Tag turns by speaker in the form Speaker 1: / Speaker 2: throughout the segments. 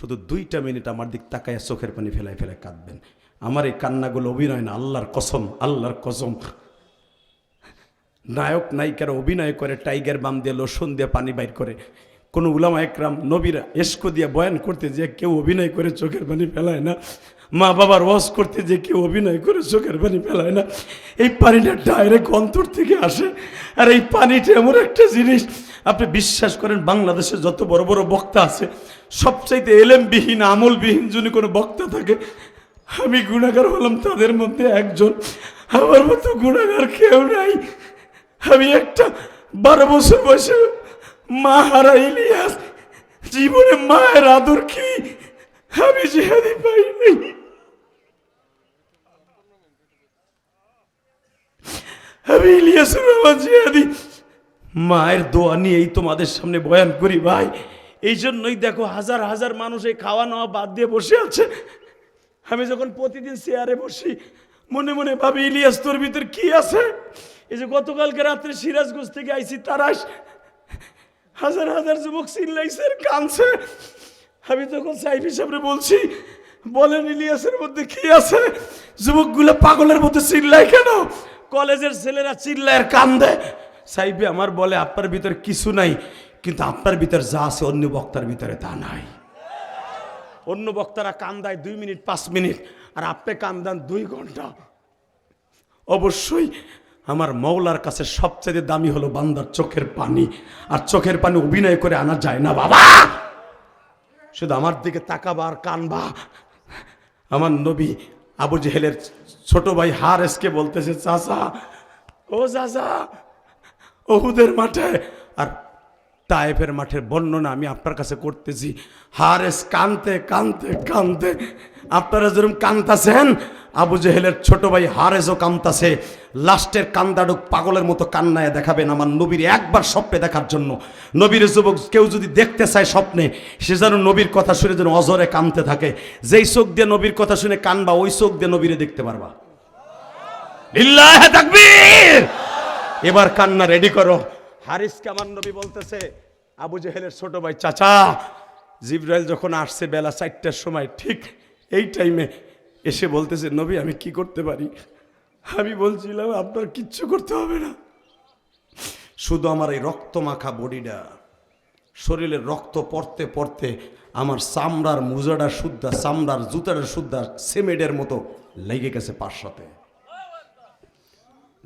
Speaker 1: শুধু 2টা মিনিট আমার দিক তাকায় চোখের পানি ফেলায় ফেলায় কাঁদবেন। আমার এই কান্নাগুলো অভিনয় না, আল্লাহর কসম, আল্লাহর কসম। নায়ক নায়িকারা অভিনয় করে, টাইগার বাম দিয়ে লোশন দিয়ে পানি বাইর করে। কোনো উলামা একরাম নবীরা এস্কো দিয়ে বয়ান করতে যে কেউ অভিনয় করে চোখের পানি ফেলায় না। মা বাবার ওয়াজ করতে যে কেউ অভিনয় করে চোখের পানি ফেলায় না। এই পানিটা ডাইরেক্ট অন্তর থেকে আসে। আর এই পানিটা এমন একটা জিনিস, আপনি বিশ্বাস করেন বাংলাদেশে যত বড় বড় বক্তা আছে, সবচাইতে এলেমবিহীন আমলবিহীন যদি কোনো বক্তা থাকে, আমি গুনাহগার হলাম তাদের মধ্যে একজন। আমার মতো গুনাহগার কেউ নাই। আমি একটা 12 বছর বয়সে মা হারা ইলিয়াস, জীবনে মায়ের আদর কি আমি জিহাদি পাই নাই। আমি ইলিয়াসুর রহমান জিহাদি মায়ের দোয়া নিয়েই তোমাদের সামনে বয়ান করি ভাই। এই জন্যই দেখো হাজার হাজার মানুষ এই খাওয়া নাওয়া বাদ দিয়ে বসে আছে। আমি যখন প্রতিদিন চেয়ারে বসি মনে মনে ভাবি, ইলিয়াস তোর ভিতর কি আছে? এই যে গতকালকে রাত্রে সিরাজগঞ্জ থেকে আইছি তারাস, হাজার হাজার যুবক চিল্লাইছে কাঁদছে। আমি তখন সাইফ হিসাবে বলছি, বলেন ইলিয়াসের মধ্যে কি আছে? যুবকগুলো পাগলের মতো চিল্লায় কেন? কলেজের ছেলেরা চিল্লায় আর কান্দে। সাইফে আমার বলে, আপনার ভিতরে কিছু নাই, কিন্তু আপনার ভিতরে যা আছে অন্য বক্তার ভিতরে তা নাই। অন্য বক্তারা কান্দায় 2 মিনিট 5 মিনিট, আর আপনি কান্দান 2 ঘন্টা। অবশ্যই আমার মওলার কাছে সবচেয়ে দামি হলো বান্দার চোখের পানি। আর চোখের পানি অভিনয় করে আনা যায় না বাবা। শুধু আমার দিকে তাকাবা আর কানবা। আমার নবী আবু জেহেলের ছোট ভাই হারেসকে বলতেছে, চাচা ও চাচা, ওহুদের মাঠে আর তায়েফের মাঠের বর্ণনা আমি আপনার কাছে করতেছি। হারেস কানতে কানতে কানতে, আপনারা যেরকম কান্তাছেন, আবু জেহেলের ছোট ভাই হারেসও কান্তাছে। লাস্টের কান্দাডুক পাগলের মতো কান্নায় দেখাবেন আমার নবীর একবার স্বপ্নে দেখার জন্য। নবীর যুবক কেউ যদি দেখতে চায় স্বপ্নে, সে যেন নবীর কথা শুনে যেন অজরে কানতে থাকে। যেই চোখ দিয়ে নবীর কথা শুনে কানবা, ওই চোখ দিয়ে নবীরে দেখতে পারবা। লিল্লাহি তাকবীর। এবার কান্না রেডি করো। হারিসকে আমার নবী বলতেছে, আবু জেহেলের ছোট ভাই, চাচা জিবরাইল যখন আসছে বেলা 4টার সময়, ঠিক এই টাইমে এসে বলতেছে, নবী আমি কি করতে পারি? আমি বলছিলাম আপনার কিচ্ছু করতে হবে না, শুধু আমার এই রক্ত মাখা বডিটা, শরীরের রক্ত পড়তে পড়তে আমার চামড়ার মোজাটা শুদ্ধা, চামড়ার জুতাটা শুদ্ধা সিমেন্টের মতো লেগে গেছে পার সাথে।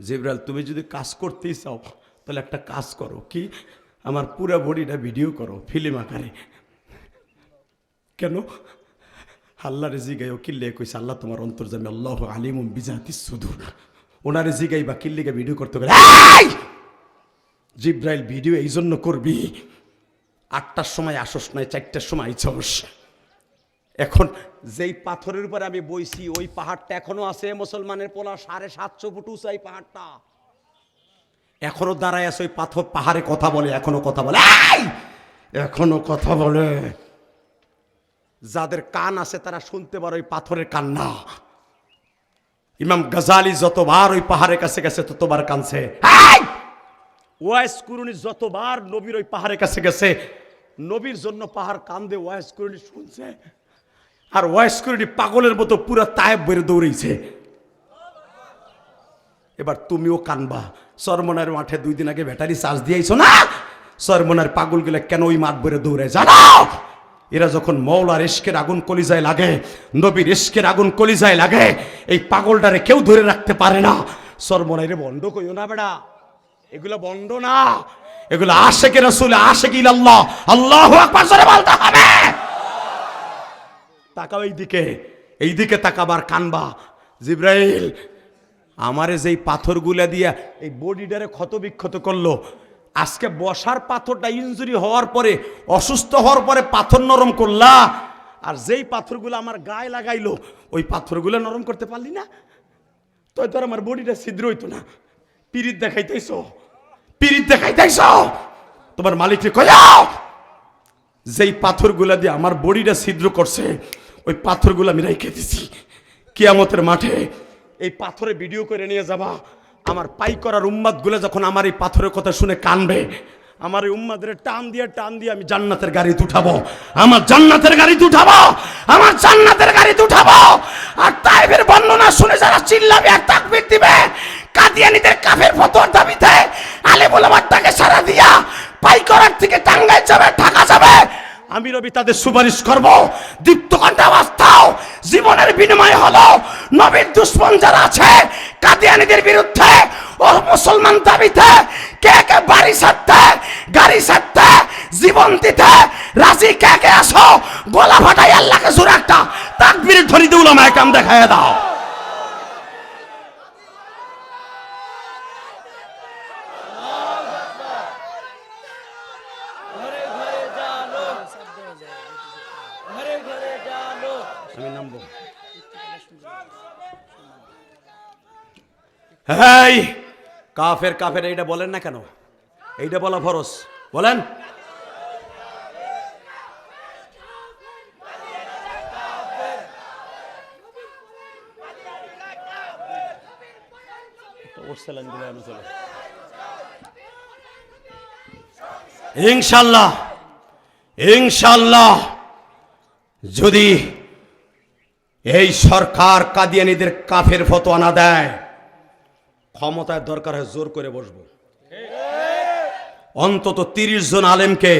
Speaker 1: জিবরাইল তুমি যদি কাজ করতেই চাও তাহলে একটা কাজ করো, কি? আমার পুরা বডিটা ভিডিও করো ফিল্ম আকারে। কেন? আল্লাহরে জিগাইও কিল্লে কইছে, আল্লাহ তোমার অন্তর্জামী, আল্লাহু আলিমুম বিজাতিস সুদূর। ওনারে জিগাই বা কিল্লিকে ভিডিও করতে গেলে, জিবরাইল ভিডিও এই জন্য করবি 8টার সময় আসস নাই, 4টার সময় আইছস। এখন যেই পাথরের উপরে আমি বইছি ওই পাহাড়টা এখনো আছে। মুসলমানের পোলা 750 ফুট উঁচা এই পাহাড়টা এখনো দাঁড়ায় আছে। ওই পাথর পাহাড়ে কথা বলে, এখনো কথা বলে, এখনো কথা বলে। যাদের কান আছে তারা শুনতে পারে ওই পাথরের কান্না। ইমাম গাজালি যতবার ওই পাহাড়ের কাছে গেছে ততবার কানছে। ওয়াইস কুরুনি যতবার নবীর ওই পাহাড়ের কাছে গেছে, নবীর জন্য পাহাড় কান্দে, ওয়াইস কুরুনি শুনছে। আর ওয়াইস কুরুনি পাগলের মতো পুরা তায়েব বের দৌড়েছে। এবার তুমিও কানবা। চরমনার মাঠে 2 দিন আগে ব্যাটারি চার্জ দিয়েছো না? চরমনার পাগলগুলো কেন ওই মাঠ বের দৌড়ে জানো? এরা যখন মওলার ইশকের আগুন কলিজায় লাগে, নবীর ইশকের আগুন কলিজায় লাগে, এই পাগলটারে কেউ ধরে রাখতে পারে না। চরমনাইরে বন্ধ কইও না বেড়া, এগুলো বন্ধ না, এগুলো আশিকে রাসূল, আশিকে ইল্লাল্লাহ, আল্লাহু আকবার জোরে বলতে হবে। তাকাও এইদিকে তাকাবার কানবা। জিবরাইল আমারে যেই পাথরগুলা দিয়া এই বডিটারে ক্ষত বিক্ষত করলো, আজকে বসার পাথরটা ইনজুরি হওয়ার পরে, অসুস্থ হওয়ার পরে পাথর নরম করলা, আর যেই পাথরগুলো আমার গায়ে লাগাইলো ওই পাথরগুলো নরম করতে পারলি না, তো তোর আমার বডিটা ছিদ্র হইতো না। পিরিত দেখাইতেছ তোমার মালিককে কইও, যেই পাথরগুলা দিয়ে আমার বডিটা ছিদ্র করছে ওই পাথরগুলো আমি রেখে দিছি। কিয়ামতের মাঠে এই পাথরে ভিডিও করে নিয়ে যাবা। আমার পাই করার উম্মাত গুলো যখন আমার এই পাথরের কথা শুনে কানবে, আমার এই উম্মাদের টান দিয়ে আমি জান্নাতের গাড়িতে উঠাবো, আমার জান্নাতের গাড়িতে উঠাবো, আমার জান্নাতের গাড়িতে উঠাবো। আর তাইফের বর্ণনা শুনে যারা চিল্লাবে আর তাকবীর দিবে, কাদিয়ানীদের কাফের ফতোয়ার দাবিতে আলেম ওলামার তাকে সারা দিয়া পাইকরার থেকে টাঙ্গাইল যাবে, ঢাকা যাবে, আমি রবি তাদের সুপারিশ করব। দীপ্ত কণ্ঠে আওয়াজ দাও, জীবনের বিনিময় হলো নবীর দুশমন যারা আছে কাদিয়ানীদের বিরুদ্ধে ও মুসলমান দাবিতে কে কে বাড়ি ছাড়তে, গাড়ি ছাড়তে, জীবন দিতে রাজি কে কে আসো, গলা ফাটাই আল্লাহকে জোরে একটা তাকবীর ধ্বনি দিয়ে উলামায়ে কেরাম দেখায় দাও। আমি নামবো। এই কাফের কাফের এইটা বলেন না কেন? এইটা বলা ফরজ, বলেন। ইনশাল্লাহ ইনশাল্লাহ যদি এই সরকার কাদিয়ানীদের কাফের ফতোয়া না দেয়, ক্ষমতায় দরকার হয় জোর করে বসবো। অন্তত 30 জন আলেমকে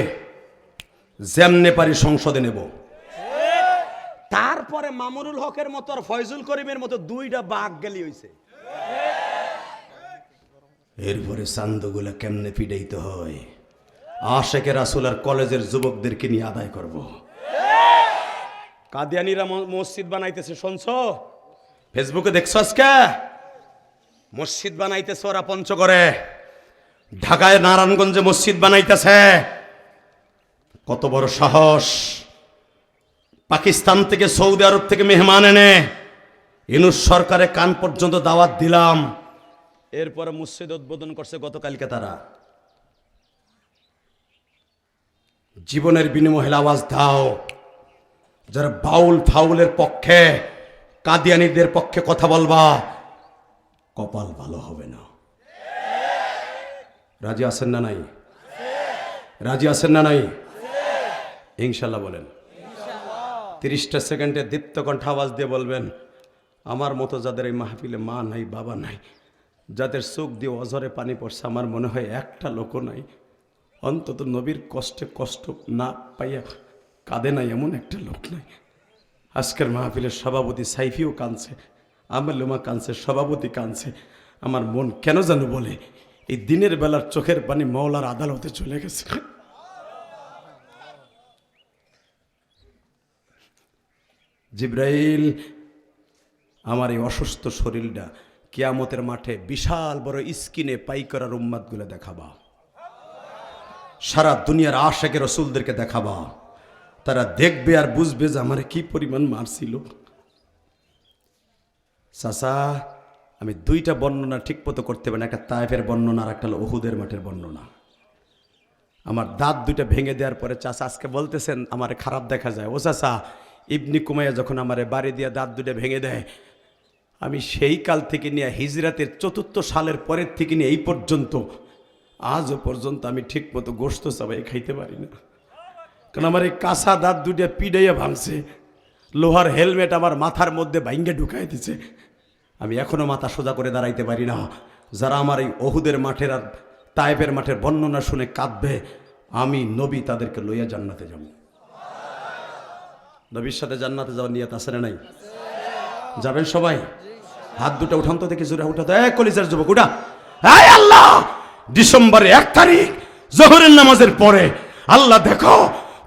Speaker 1: যেমনে পারি সংসদে নেব। তারপরে মামুনুল হকের মতো আর ফয়জুল করিমের মতো 2টা বাঘ গেলি হইছে। এরপরে চান্দগুলা কেমনে পিড়াইতে হয় আশেকে রাসূল আর কলেজের যুবকদেরকে নিয়ে আদায় করব। কাদিয়ানীরা মসজিদ বানাইতেছে, শুনছো? ফেসবুকে দেখছো আজকে? মসজিদ বানাইতেছে ওরা পঞ্চগড়ে, ঢাকায় নারায়ণগঞ্জে মসজিদ বানাইতেছে। কত বড় সাহস! পাকিস্তান থেকে, সৌদি আরব থেকে মেহমান এনে ইউনূস সরকারে কান পর্যন্ত দাওয়াত দিলাম। এরপরে মসজিদ উদ্বোধন করছে গতকালকে তারা। জীবনের বিনিময়ে আওয়াজ দাও, যারা বাউল ফাউলের পক্ষে, কাদিয়ানীদের পক্ষে কথা বলবা, কপাল ভালো হবে না। রাজি আছেন না নাই? রাজি আছেন না নাই? ইনশাল্লাহ বলেন। 30টা সেকেন্ডে দীপ্ত কণ্ঠ আওয়াজ দিয়ে বলবেন, আমার মতো যাদের এই মাহফিলে মা নাই, বাবা নাই, যাদের চোখ দিয়ে অঝরে পানি পড়ছে, আমার মনে হয় একটা লোকও নাই অন্তত নবীর কষ্টে কষ্ট না পাইয়া কাঁদে নাই এমন একটা লোক নাই। আজকের মাহফিলের সভাপতি সাইফিও কাঁদছে, আমলুমা কাঁদছে, সভাপতি কাঁদছে। আমার মন কেন যেন বলে এই দিনের বেলার চোখের পানি মওলার আদালতে চলে গেছে। জিব্রাইল, আমার এই অসুস্থ শরীরটা কিয়ামতের মাঠে বিশাল বড় স্ক্রিনে পাইকরার উম্মাদগুলো দেখাবা, সারা দুনিয়ার আশেকে রসুলদেরকে দেখাবা। তারা দেখবে আর বুঝবে যে আমার কি পরিমাণ মারছিল। চাচা, আমি 2টা বর্ণনা ঠিক মতো করতে পারি না, একটা তায়েফের বর্ণনা আর একটা হলো উহুদের মাঠের বর্ণনা। আমার দাঁত 2টা ভেঙে দেওয়ার পরে চাচা আজকে বলতেছেন আমার খারাপ দেখা যায়। ও চাচা, ইবনি কুমাইয়া যখন আমার বাড়ি দিয়ে দাঁত 2টা ভেঙে দেয়, আমি সেই কাল থেকে নিয়ে হিজরাতের 4র্থ সালের পরের থেকে নিয়ে এই পর্যন্ত, আজও পর্যন্ত আমি ঠিক মতো গোশত চাবাই খাইতে পারি না। কারণ আমার এই কাঁচা দাঁত 2টা পিড়াইয়া ভাঙছে, লোহার হেলমেট আমার মাথার মধ্যে ভাঙ্গে ঢুকাই দিছে। আমি এখনো মাথা সোজা করে দাঁড়াইতে পারি না। যারা আমার এই উহুদের মাঠের আর তায়েফের মাঠের বর্ণনা শুনে কাঁদবে, আমি নবী তাদেরকে লইয়া জান্নাতে যাব। নবীর সাথে জান্নাতে যাওয়ার নিয়ত আছে না নাই? যাবেন সবাই? হাত 2টা উঠান তো দেখি, জোরে উঠাতো। কলিজার যুবক উঠা। এই আল্লাহ, ডিসেম্বরের 1 তারিখ জোহরের নামাজের পরে আল্লাহ দেখো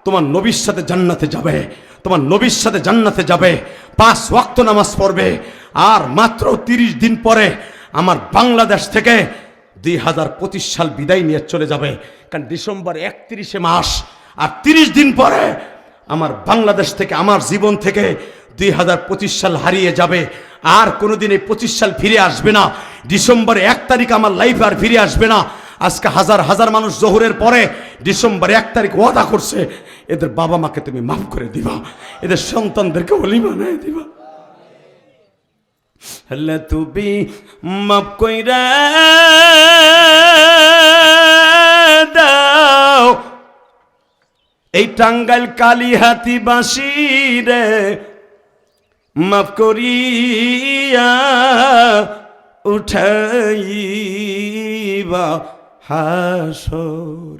Speaker 1: তোমার নবীর সাথে জান্নাতে যাবে, তোমার নবীর সাথে জান্নাতে যাবে, 5 ওয়াক্ত নামাজ পড়বে। আর মাত্র 30 দিন পরে আমার বাংলাদেশ থেকে 2025 সাল বিদায় নিয়ে চলে যাবে। কারণ ডিসেম্বর 31 মাস, আর 30 দিন পরে আমার বাংলাদেশ থেকে, আমার জীবন থেকে 2025 সাল হারিয়ে যাবে। আর কোনোদিন এই 25 সাল ফিরে আসবে না। ডিসেম্বর 1 তারিখ আমার লাইফ আর ফিরে আসবে না। আজকে হাজার হাজার মানুষ জোহরের পরে ডিসেম্বর 1 তারিখ ওয়াদা করছে, এদের বাবা মাকে তুমি মাফ করে দিবা, এদের সন্তানদেরকে ওলি বানায় দিবা। হলে তুমি মাফ কইরা দাও এই টাঙ্গাইল কালিহাতিবাসী রে মাফ করিয়া উঠাইবা হাসর।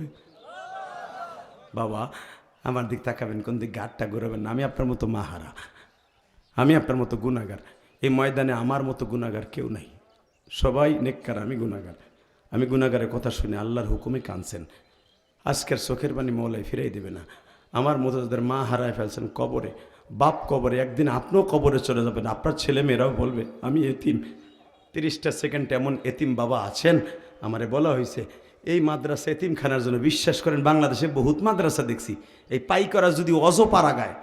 Speaker 1: বাবা আমার দিক তাকাবেন, কোন দিক ঘাটটা ঘুরাবেন না। আমি আপনার মতো মাহারা, আমি আপনার মতো গুনাহগার। এই ময়দানে আমার মতো গুনাহগার কেউ নাই, সবাই নেককার, আমি গুনাহগার। আমি গুনাহগারের কথা শুনে আল্লাহর হুকুমে কাঁদছেন। আজকের চোখের পানি মওলাই ফিরাই দেবে না। আমার মতো যাদের মা হারায় ফেলছেন কবরে, বাপ কবরে, একদিন আপনিও কবরে চলে যাবেন, আপনার ছেলে মেয়েরাও বলবে আমি এতিম। 30টা সেকেন্ড এমন এতিম বাবা আছেন, আমারে বলা হয়েছে এই মাদ্রাসা এতিমখানার জন্য। বিশ্বাস করেন বাংলাদেশে বহুত মাদ্রাসা দেখছি, এই পাইকরা যদি অজপাড়া গায়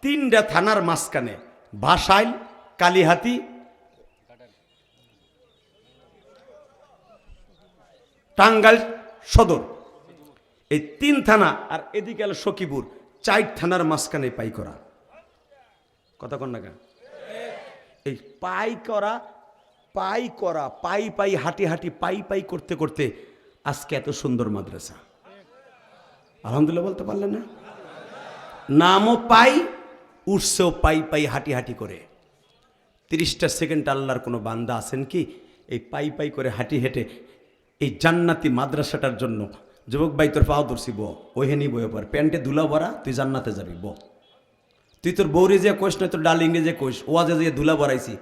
Speaker 1: 3টা থানার মাঝখানে, ভাসাইল, কালিহাতি, টাঙ্গাইল সদর, এই 3 থানা, আর এদিকে হলো সখীপুর, 4 থানার মাঝখানে পাই করা। কথা কন না কেন? এই পাই করা পাই পাই হাঁটি হাঁটি পাই করতে করতে আজকে এত সুন্দর মাদ্রাসা। আলহামদুলিল্লাহ বলতে পারলেন না? নামও পাই, উঠছেও পাই হাঁটি হাঁটি করে। 30টা সেকেন্ড আল্লাহর কোনো বান্দা আছেন কি এই পাই করে হাঁটি হেঁটে এই জান্নাতি মাদ্রাসাটার জন্য? যুবক ভাই তোর পাও ধরছি, ব ওইখানি বয়ে পর, প্যান্টে ধুলা ভরা, তুই জান্নাতে যাবি। ব তুই তোর বৌরে যে কোষ নয়, তোর ডার্লিংয়ে যে কোষ, ওয়াজে যে ধুলা ভরাইছি,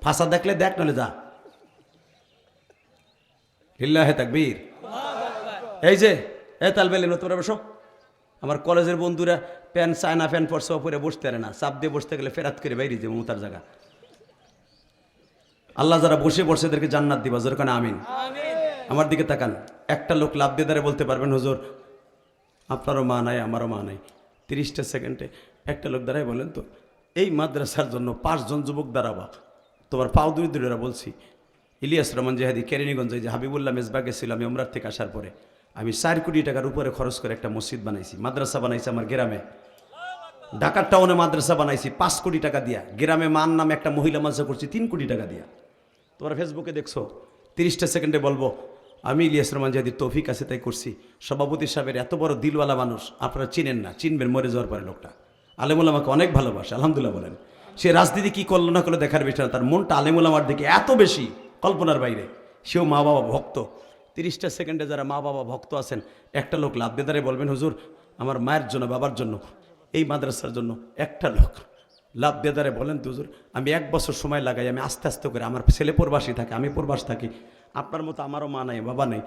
Speaker 1: ফাঁসা দেখলে দেখ, নাহলে যা। লিল্লাহে তাকবীর। এই যে এ তালবেলি তোমরা বসো। আমার কলেজের বন্ধুরা প্যান্ট, চায়না প্যান্ট পরছে, ওপরে বসতে পারে না, চাপ দিয়ে বসতে গেলে ফেরাত করে বাইরে যাবো মোতার জায়গা। আল্লাহ যারা বসে পড়ছে এদেরকে জান্নাত দিবা, যেরকম আমিন। আমার দিকে তাকান, একটা লোক লাভ দিয়ে দাঁড়ে বলতে পারবেন হুজুর আপনারও মা নাই আমারও মা নাই। 30টা সেকেন্ডে একটা লোক দাঁড়ায় বলেন তো, এই মাদ্রাসার জন্য 5 জন যুবক দাঁড়াবা, তোমার পাও দূরে বলছি। ইলিয়াস রহমান জেহাদি কেরানীগঞ্জে যে হাবিবুল্লাহ মেজবা গেছিল, আমি উমরার থেকে আসার পরে আমি 4 কোটি টাকার উপরে খরচ করে একটা মসজিদ বানাইছি, মাদ্রাসা বানাইছি আমার গ্রামে। ঢাকার টাউনে মাদ্রাসা বানাইছি 5 কোটি টাকা দিয়া। গ্রামে মান নামে একটা মহিলা মাদ্রাসা করছি 3 কোটি টাকা দিয়া। তোমরা ফেসবুকে দেখছো। 30টা সেকেন্ডে বলবো আমি ইলিয়াস রহমান জেহাদি তৌফিক আছে তাই করছি। সভাপতি সাহেবের এত বড় দিলওয়ালা মানুষ, আপনারা চিনেন না, চিনবেন মরে যাওয়ার পরে। লোকটা আলেমুল আমাকে অনেক ভালোবাসে, আলহামদুলিল্লাহ বলেন। সে রাজনীতি কি করলো না করলো দেখার বিষয় না, তার মনটা আলেমুল আমার দিকে এত বেশি, কল্পনার বাইরে। সেও মা বাবা ভক্ত। 30টা সেকেন্ডে যারা মা বাবা ভক্ত আছেন, একটা লোক লাভ বেদারে বলবেন হুজুর আমার মায়ের জন্য, বাবার জন্য, এই মাদ্রাসার জন্য। একটা লোক লাভ বেদারে বলেন তো হুজুর আমি 1 বছর সময় লাগাই, আমি আস্তে আস্তে করে, আমার ছেলে প্রবাসী থাকে, আমি প্রবাস থাকি, আপনার মতো আমারও মা নাই বাবা নেই,